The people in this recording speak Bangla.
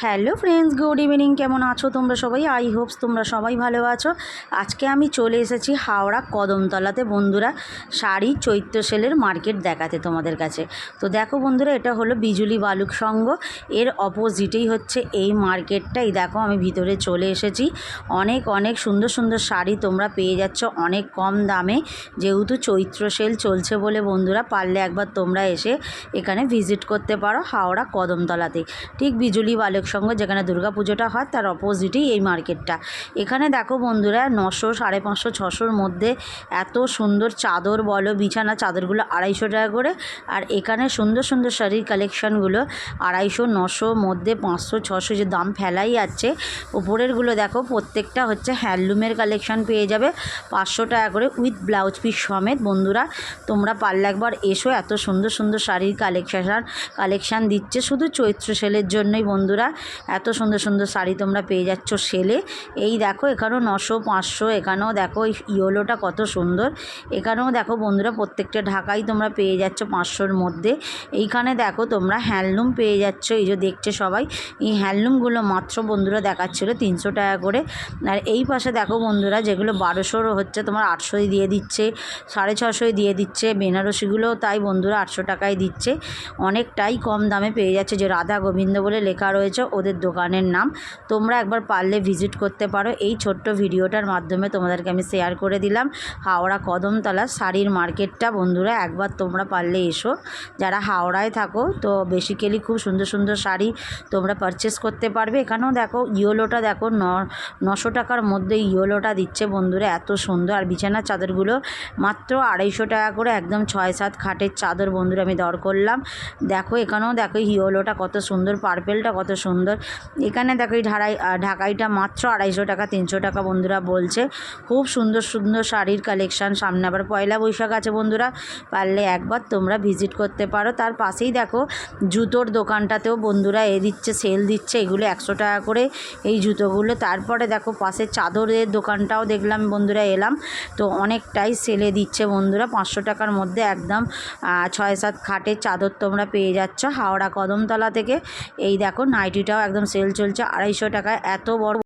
Hello friends, good evening. কেমন আছো তোমরা সবাই? আই হোপস তোমরা সবাই ভালো আছো। আজকে আমি চলে এসেছি হাওড়া কদমতলাতে বন্ধুরা, শাড়ি চৈত্র সেলের মার্কেট দেখাতে তোমাদের কাছে। তো দেখো বন্ধুরা, এটা হলো বিজুলি বালুক সংঘ, এর অপোজিটেই হচ্ছে এই মার্কেটটা। এই দেখো আমি ভিতরে চলে এসেছি। অনেক অনেক সুন্দর সুন্দর শাড়ি তোমরা পেয়ে যাচ্ছ অনেক কম দামে, যেহেতু চৈত্র সেল চলছে বলে বন্ধুরা পারলে একবার তোমরা এসে এখানে ভিজিট করতে পারো হাওড়া কদমতলাতে। ঠিক বিজুলি বালক সঙ্গে যেখানে দুর্গা পুজোটা হয় তার অপোজিটেই এই মার্কেটটা। এখানে দেখো বন্ধুরা 900, 550, 600-র মধ্যে এত সুন্দর চাদর বলো, বিছানা চাদরগুলো 250 টাকা করে। আর এখানে সুন্দর সুন্দর শাড়ির কালেকশানগুলো 250, 900 মধ্যে 500, 600 যে দাম ফেলাই যাচ্ছে। উপরেরগুলো দেখো প্রত্যেকটা হচ্ছে হ্যান্ডলুমের কালেকশান পেয়ে যাবে 500 টাকা করে উইথ ব্লাউজ পিস সমেত। বন্ধুরা তোমরা পারলে একবার এসো, এত সুন্দর সুন্দর শাড়ির কালেকশান দিচ্ছে শুধু চৈত্র সেলের জন্যই বন্ধুরা। এত সুন্দর সুন্দর শাড়ি তোমরা পেয়ে যাচ্ছ সেলে। এই দেখো এখানেও 900, 500, এখানেও দেখো ইয়েলোটা কত সুন্দর। এখানেও দেখো বন্ধুরা প্রত্যেকটা ঢাকাই তোমরা পেয়ে যাচ্ছ 500-র মধ্যে। এইখানে দেখো তোমরা হ্যান্ডলুম পেয়ে যাচ্ছ, এই যে দেখছে সবাই এই হ্যান্ডলুমগুলো মাত্র বন্ধুরা দেখাচ্ছিলো 300 টাকা করে। আর এই পাশে দেখো বন্ধুরা যেগুলো 1200 হচ্ছে তোমার 800-ই দিয়ে দিচ্ছে, 650-ই দিয়ে দিচ্ছে। বেনারসিগুলোও তাই বন্ধুরা 800 টাকায় দিচ্ছে। অনেকটাই কম দামে পেয়ে যাচ্ছে। যে রাধা গোবিন্দ বলে লেখা রয়েছে ওদের দোকানের নাম, তোমরা একবার পারলে ভিজিট করতে পারো। এই ছোট্ট ভিডিওটার মাধ্যমে তোমাদেরকে আমি শেয়ার করে দিলাম হাওড়া কদমতলা শাড়ির মার্কেটটা। বন্ধুরা একবার তোমরা পারলে এসো, যারা হাওড়ায় থাকো তো বেসিক্যালি খুব সুন্দর সুন্দর শাড়ি তোমরা পারচেস করতে পারবে। এখানেও দেখো ইয়েলোটা দেখো 900 টাকার মধ্যে ইয়েলোটা দিচ্ছে বন্ধুরা, এত সুন্দর। আর বিছানার চাদরগুলো মাত্র 250 টাকা করে, একদম 6-7 খাটের চাদর বন্ধুরা আমি দর করলাম। দেখো এখানেও দেখো ইয়েলোটা কত সুন্দর, পার্পেলটা কত সুন্দর। এখানে দেখো এই ঢাকাইটা মাত্র 250 টাকা, 300 টাকা বন্ধুরা বলছে। খুব সুন্দর সুন্দর শাড়ির কালেকশান। সামনে আবার পয়লা বৈশাখ আছে বন্ধুরা, পারলে একবার তোমরা ভিজিট করতে পারো। তার পাশেই দেখো জুতোর দোকানটাতেও বন্ধুরা দিচ্ছে, সেল দিচ্ছে, এগুলো 100 টাকা করে এই জুতোগুলো। তারপরে দেখো পাশে চাদরের দোকানটাও দেখলাম বন্ধুরা, এলাম তো অনেকটাই সেলে দিচ্ছে বন্ধুরা 500 টাকার মধ্যে একদম 6-7 খাটের চাদর তোমরা পেয়ে যাচ্ছ হাওড়া কদমতলা থেকে। এই দেখো নাইটিটাও একদম সেল চলছে 250 টাকায়, এত বড়